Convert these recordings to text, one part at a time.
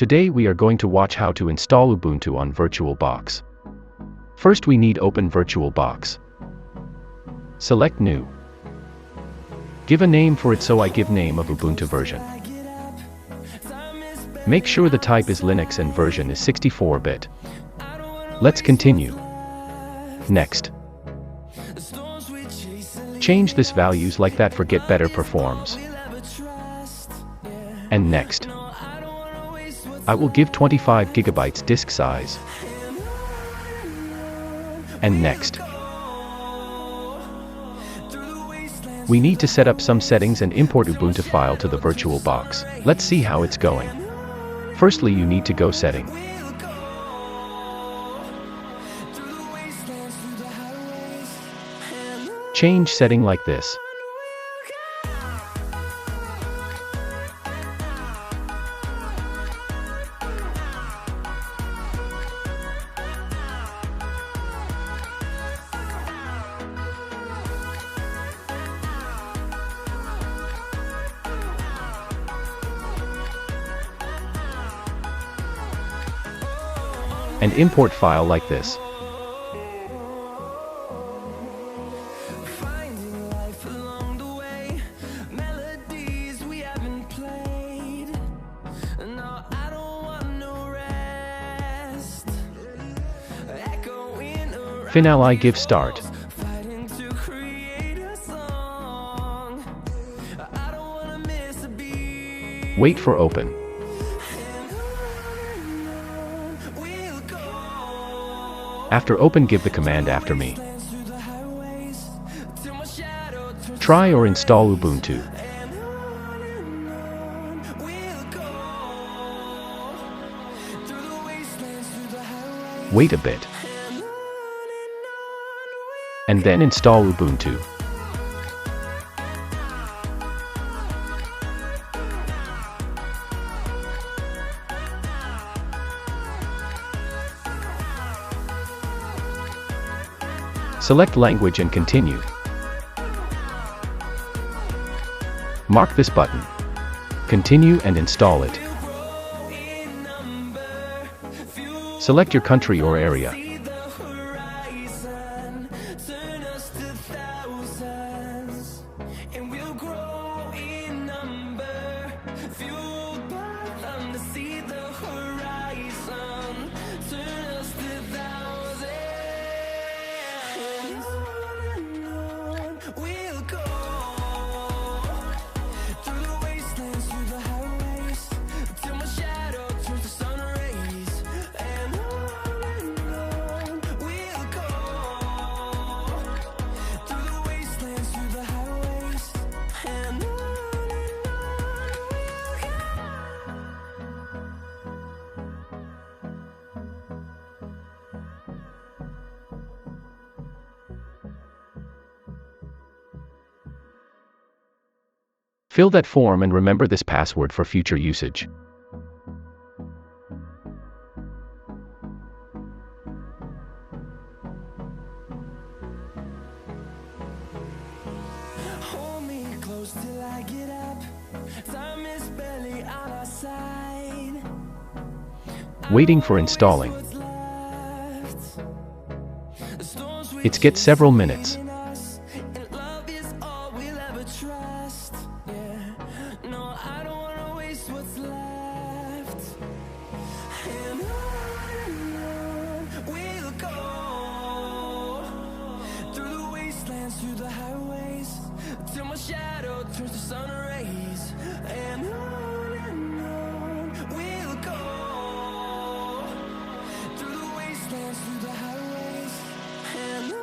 Today we are going to watch how to install Ubuntu on VirtualBox. First we need open VirtualBox. Select New. Give a name for it, so I give name of Ubuntu version. Make sure the type is Linux and version is 64-bit. Let's continue. Next. Change this values like that for get better performs. And next. I will give 25 GB disk size. And next. We need to set up some settings and import Ubuntu file to the VirtualBox. Let's see how it's going. Firstly, you need to go setting. Change setting like this. And import file like this. Finally, give start. Wait for open. After open, give the command after me. Try or install Ubuntu. Wait a bit. And then install Ubuntu. Select language and continue. Mark this button. Continue and install it. Select your country or area. Fill that form and remember this password for future usage. Hold me close till I get up. Time is barely on our side. Waiting for installing. It gets several minutes. Through the highways, till my shadow turns to sun rays, and on we'll go. Through the wastelands, through the highways, and on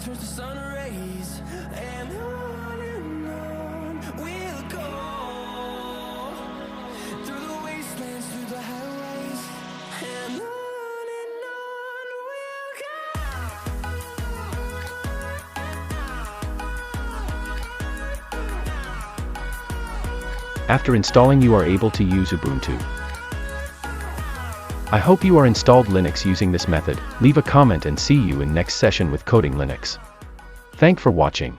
turns to sun rays, and on we'll go, through the wastelands, through the highways, and on we'll go. After installing, you are able to use Ubuntu. I hope you are installed Linux using this method. Leave a comment and see you in next session with Coding Linux. Thanks for watching.